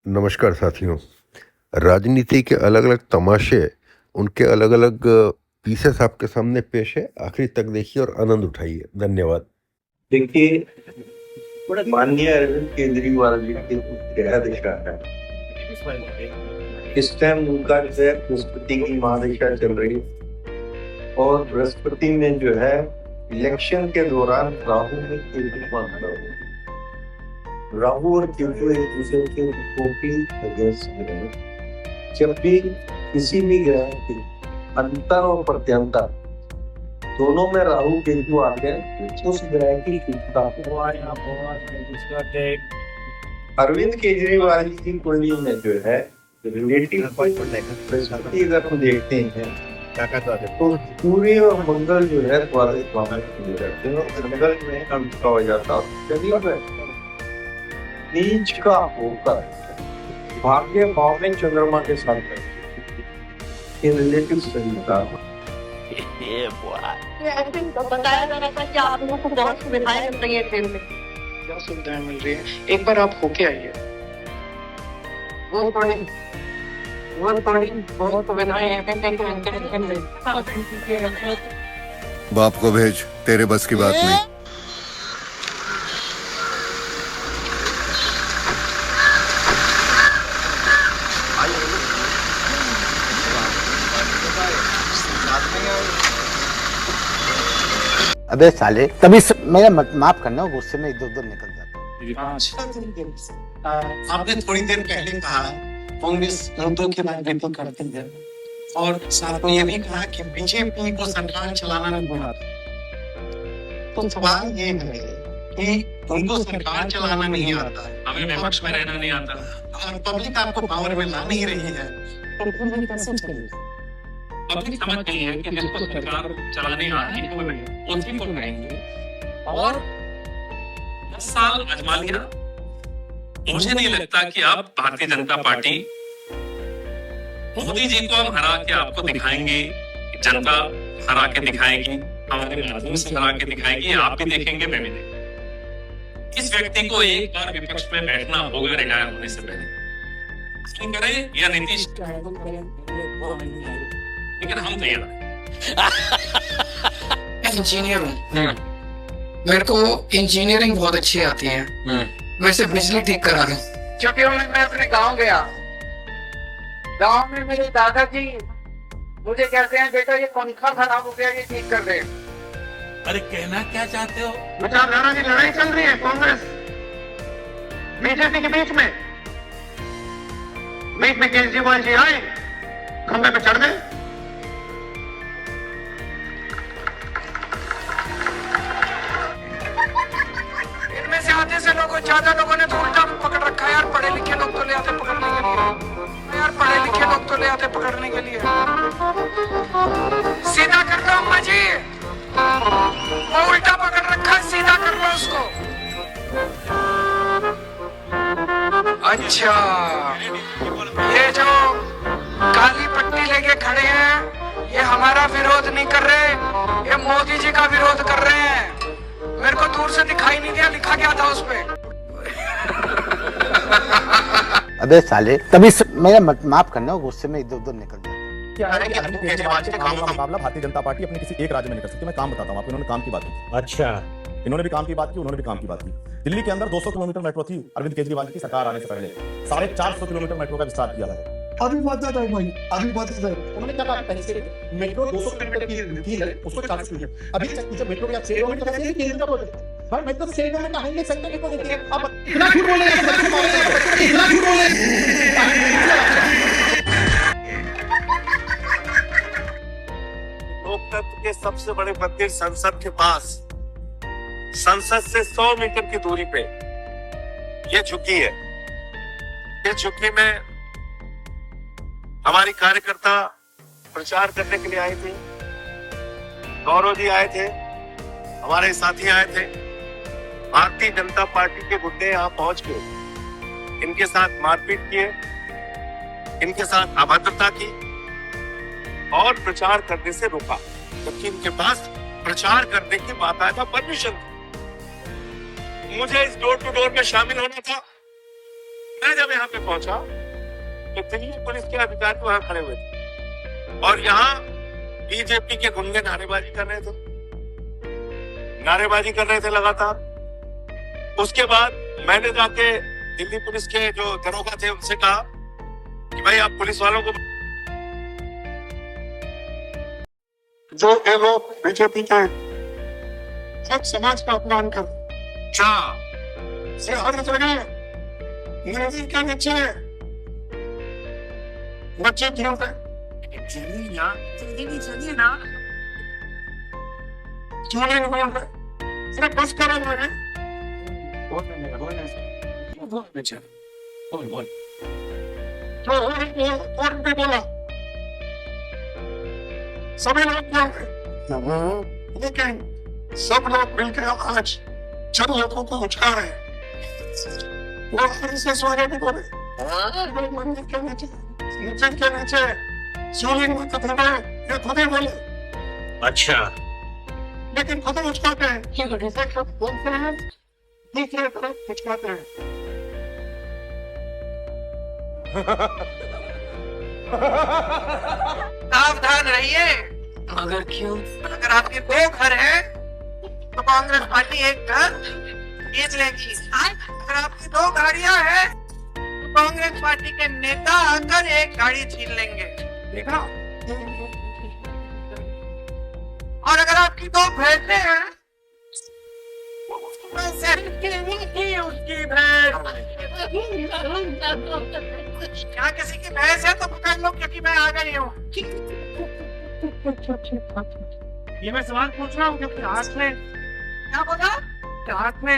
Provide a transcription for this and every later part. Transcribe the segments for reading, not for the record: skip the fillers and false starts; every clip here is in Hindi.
नमस्कार साथियों। राजनीति के अलग-अलग तमाशे, उनके अलग-अलग पीसेस आपके सामने पेश है। आखिरी तक देखिए और आनंद उठाइए। धन्यवाद। देखिए, माननीय अरविंद केजरीवाल जी की गहरा दिशा है। इस टाइम उनका जो है बृहस्पति की महादशा चल रही है और बृहस्पति में जो है इलेक्शन के दौरान राहु में केतु का मतलब है। राहु और केतु एक दूसरे के टोटली अगेंस्ट है। जब भी किसी भी ग्रह के अंतर और प्रत्यंतर दोनों में राहु केतु आ गए तो उस ग्रह की शुद्धता अरविंद केजरीवाल जी की कुंडली में जो है रिलेटिव बृहस्पति अगर हम देखते हैं तो सूर्य और मंगल जो है द्वादश भाव में रहते हैं और मंगल में अंत का हो जाता है। नीच का होकर भाग्य भाव में चंद्रमा के साथ ये रिलेटिव संहिता बताया जा रहा था कि आप लोगों को बहुत सुविधाएं मिल रही है ट्रेन में। क्या सुविधाएं मिल रही है? एक बार आप होके आइए। बहुत सुविधाएं हैं। बाप को भेज, तेरे बस की बात नहीं। अबे साले तभी मेरा माफ करना, गुस्से में इधर उधर निकल जाता है। आपने थोड़ी देर पहले कहा कांग्रेस मुद्दों की राजनीति करती है और साथ में ये भी कहा कि बीजेपी को सरकार चलाना नहीं आता। तो सवाल ये है कि उनको सरकार चलाना नहीं आता, हमें विपक्ष में रहना नहीं आता और पब्लिक आपको पावर में ला नहीं रही है, तो फिर कैसे चलेगा? पब्लिक समझ गई है कि जिसको सरकार चलाने आती है वो उसी को रहेंगे और 10 साल आजमा लिया। मुझे नहीं लगता कि अब भारतीय जनता पार्टी मोदी जी को हम हरा के आपको दिखाएंगे, जनता हरा के दिखाएगी, हमारे माध्यम से हरा के दिखाएगी, आप भी देखेंगे, मैं भी देखेंगे। इस व्यक्ति को एक बार विपक्ष में बैठना होगा रिटायर होने से पहले, करें या नीतीश, लेकिन हम तैयार हैं। इंजीनियर हूँ, मेरे को इंजीनियरिंग बहुत अच्छी आती है। मैं सिर्फ बिजली ठीक करा दूं। क्योंकि मैं अपने गांव गया, गांव में मेरे दादाजी मुझे कहते हैं बेटा ये पंखा खराब हो गया, ये ठीक कर दे। अरे कहना क्या चाहते हो? विचारधारा की लड़ाई चल रही है कांग्रेस बीजेपी के बीच में केजरीवाल जी आए, खंबे पे चढ़ गए। इनमें से आधे से लोगों, ज्यादा लोगों ने तो उल्टा पकड़ रखा है। यार पढ़े लिखे लोग तो ले आते पकड़ने के लिए, यार पढ़े लिखे लोग तो ले आते पकड़ने के लिए। सीधा कर लो अम्मा जी, वो उल्टा पकड़ रखा है, सीधा कर लो उसको। अच्छा, ये जो काली पट्टी लेके खड़े हैं ये हमारा विरोध नहीं कर रहे, ये मोदी जी का विरोध कर रहे हैं। मेरे को दूर से दिखाई नहीं दिया, लिखा क्या था उस पे? अबे साले तभी मेरा माफ करना, गुस्से में इधर उधर निकल जाता क्या है कि अरविंद केजरीवाल के कामों का मुकाबला भारतीय जनता पार्टी अपने किसी एक राज्य में नहीं कर सकती। मैं काम बताता हूँ आपको। इन्होंने काम की बात की। अच्छा, इन्होंने भी काम की बात की, उन्होंने भी काम की बात की। दिल्ली के अंदर 200 किलोमीटर मेट्रो थी अरविंद केजरीवाल की सरकार आने से पहले। 450 किलोमीटर मेट्रो का विस्तार किया है। अभी बात है भाई, अभी बात है। उन्होंने क्या कहा पहले से मेट्रो 200 किलोमीटर की थी है, उसको 40 किलोमीटर। अभी तक जब मेट्रो का 6 किलोमीटर कैसे केंद्र का प्रोजेक्ट भाई, मेट्रो 6 किलोमीटर कहेंगे सेंटर को देती है। अब इतना झूठ बोल रहे हैं, इतना झूठ बोल रहे हैं। लोकतंत्र के सबसे बड़े मंदिर संसद के पास, संसद से 100 मीटर की दूरी पे ये झुग्गी है। ये झुग्गी में हमारी कार्यकर्ता प्रचार करने के लिए आए थे। गौरव जी आए थे, हमारे साथी आए थे। भारतीय जनता पार्टी के गुंडे यहाँ पहुंच गए, इनके साथ मारपीट किए, इनके साथ अभद्रता की और प्रचार करने से रोका, जबकि इनके पास प्रचार करने की बाकायदा परमिशन थी। मुझे इस डोर टू डोर में शामिल होना था, मैं जब यहाँ पे पहुंचा तो दिल्ली पुलिस के अधिकारी वहां खड़े हुए थे और यहाँ बीजेपी के गुंडे नारेबाजी कर रहे थे लगातार। उसके बाद मैंने जाके दिल्ली पुलिस के जो दरोगा थे उनसे कहा कि भाई आप पुलिस वालों को जो ये लोग बीजेपी के सब समाज का अपमान कर हर जगह मंदिर के नीचे बच्चे क्यों थे सिर्फ बस करो मैंने बोला सभी लोग लेकिन सब लोग मिलकर आज चंद लोगों को उछाल रहे वो से स्वागत करे मंदिर के नीचे शिवलिंग में कथा ये खुद ही बोले अच्छा लेकिन खुद उचकाते हैं बोलते हैं दूसरे तरफ उचकाते हैं सावधान रहिए। अगर क्यों? अगर आपके 2 घर हैं तो कांग्रेस पार्टी 1 घर जीत लेगी। अगर आपकी 2 गाड़ियां हैं तो कांग्रेस पार्टी के नेता आकर 1 गाड़ी छीन लेंगे। देखा? और अगर आपकी 2 भैंसें हैं उसकी भैंस क्या किसी की भैंस है तो पकड़ लो क्योंकि मैं आ गई हूँ। ये मैं सवाल पूछ रहा हूँ क्योंकि हाथ में क्या बोला हाथ में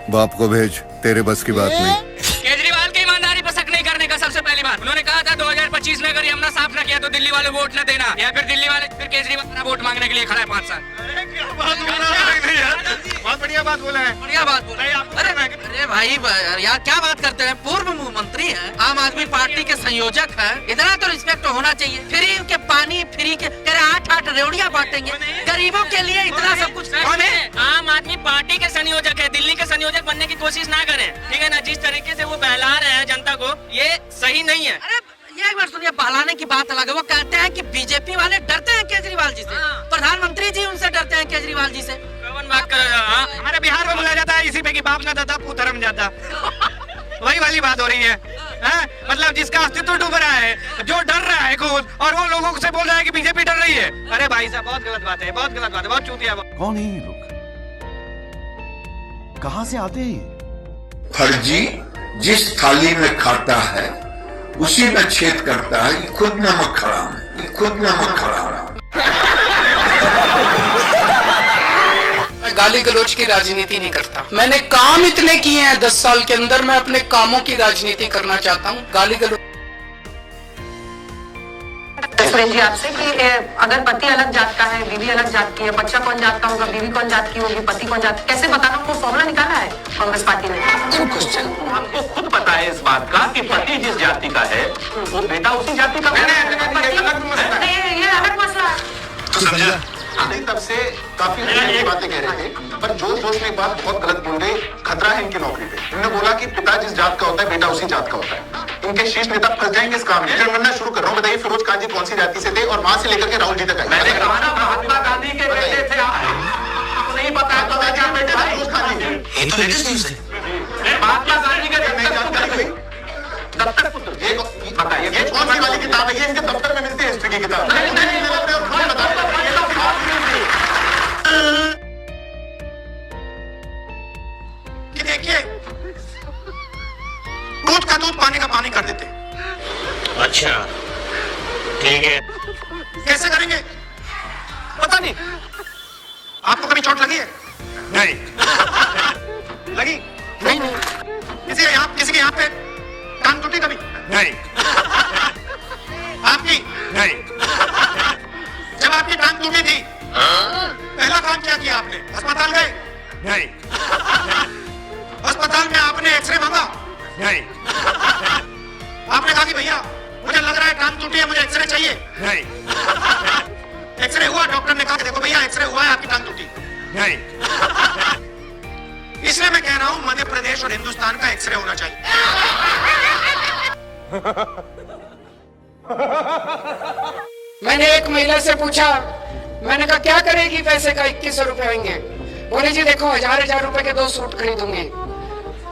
बाप को भेज, तेरे बस की बात नहीं। केजरीवाल की ईमानदारी पर शक नहीं करने का सबसे पहली बात उन्होंने कहा था 2025 में अगर ये हमने साफ न किया तो दिल्ली वाले वोट न देना या फिर दिल्ली वाले फिर केजरीवाल का वोट मांगने के लिए खड़ा है 5 साल। बहुत बढ़िया बात बोला है। बढ़िया बात बोला है। अरे भाई यार क्या बात करते हैं, पूर्व मुख्यमंत्री हैं, आम आदमी पार्टी के संयोजक हैं, इतना तो रिस्पेक्ट होना चाहिए। फ्री के पानी फ्री के 8 रेवड़ियां बांटेंगे गरीबों के लिए, इतना सब कुछ। कौन है? आम आदमी पार्टी के संयोजक है, दिल्ली के संयोजक बनने की कोशिश ना करें, ठीक है ना। जिस तरीके से वो बहला रहे हैं जनता को ये सही नहीं है। अरे ये एक बार सुनिए, बहलाने की बात अलग है। वो कहते हैं कि बीजेपी वाले डरते हैं केजरीवाल जी से, प्रधानमंत्री जी उनसे डरते हैं केजरीवाल जी से। बात कर हमारे बिहार में बोला जाता है इसी पे कि बाप ना दादा पूत धर्म जाता वही वाली बात हो रही है। मतलब जिसका अस्तित्व डूब रहा है, जो डर रहा है खुद, और वो लोगों से बोल रहा है कि बीजेपी डर रही है। अरे भाई साहब बहुत गलत बात है, बहुत गलत बात है, बहुत चूतिया बात। कौन है ये लोग? कहाँ से आते हैं? फर्जी जिस थाली में खाता है उसी में छेद करता है। खुद नमक खड़ा गाली गलौज की राजनीति नहीं करता। मैंने काम इतने किए हैं 10 साल के अंदर, मैं अपने कामों की राजनीति करना चाहता हूँ। गाली गलौज जी आपसे कि अगर पति अलग जात का है, बीवी अलग जात की है, बच्चा कौन जात का होगा, बीवी कौन जात की होगी, पति कौन जात, कैसे बताना? वो फॉर्मूला निकाला है कांग्रेस पार्टी ने। हमको खुद पता है इस बात का कि पति जिस जाति का है वो बेटा उसी जाति का। ये अलग मसला है। तब से काफी बातें कह रहे थे, पर जोश में बात बहुत गलत बोल रहे। खतरा है इनकी नौकरी पे। इन्होंने बोला कि पिता जिस जात का होता है बेटा उसी जात का होता है। इनके शीर्ष नेता फंस जाएंगे इस काम में। जनगणना शुरू कर रहा हूँ, बताइए फिरोज खान जी कौन सी जाति से थे और वहां से लेकर के राहुल जी तक आए। मैंने कहा ना महात्मा गांधी के बेटे थे, आपको नहीं पता है तो क्या बेटे थे फिरोज खान जी? ये तो लेटेस्ट न्यूज़ है। महात्मा गांधी के जानकारी दफ्तर बताइए ये कौन सी वाली किताब है? ये इनके दफ्तर में मिलती है हिस्ट्री की किताब। देखिए दूध का दूध पानी का पानी कर देते। अच्छा ठीक है, कैसे करेंगे पता नहीं। आपको कभी चोट लगी है? नहीं लगी? नहीं किसी के यहाँ पे टांग टूटी कभी? नहीं। आपकी? नहीं। जब आपकी टांग टूटी थी पहला काम क्या किया आपने? अस्पताल गए? नहीं। अस्पताल में आपने एक्सरे मांगा? नहीं। आपने कहा कि भैया मुझे लग रहा है टांग टूटी है, मुझे एक्सरे चाहिए? नहीं। एक्सरे हुआ? डॉक्टर ने कहा कि देखो भैया एक्सरे हुआ है, आपकी टांग टूटी? नहीं। इसलिए मैं कह रहा हूं मध्य प्रदेश और हिंदुस्तान का एक्सरे होना चाहिए। मैंने एक महिला से पूछा, मैंने कहा क्या करेगी पैसे का 2100 रुपए होंगे? बोले जी देखो 1000 रुपए के 2 सूट खरीदूंगी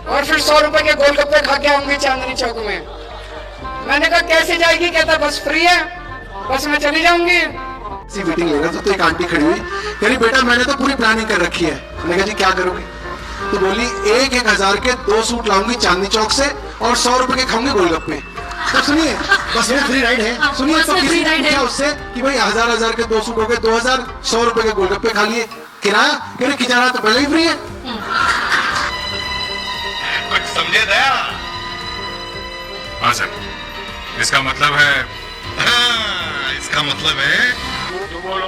और फिर 100 रुपए के गोलगप्पे खा के आऊंगी चांदनी चौक में। मैंने कहा कैसे जाएगी? कहता बस फ्री है, बस में चली जाऊंगी। मीटिंग लेगा तो एक आंटी खड़ी हुई, कह रही बेटा मैंने तो पूरी प्लानिंग कर रखी है। मैंने कहा जी क्या करोगे? तो बोली 1000 के 2 सूट लाऊंगी चांदनी चौक से और 100 रुपए के खाऊंगी गोलगप्पे। तो सुनिए बस में फ्री राइड है। सुनिए तो किसी ने पूछा उससे कि भाई 1000 के 2 सूट हो गए 2000, 100 रुपए के गोलगप्पे खा लिए, किराया? कह रहे किराया तो पहले ही फ्री है। कुछ समझे दया? हाँ सर, इसका मतलब है झूठ बोलो,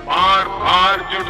बार बार झूठ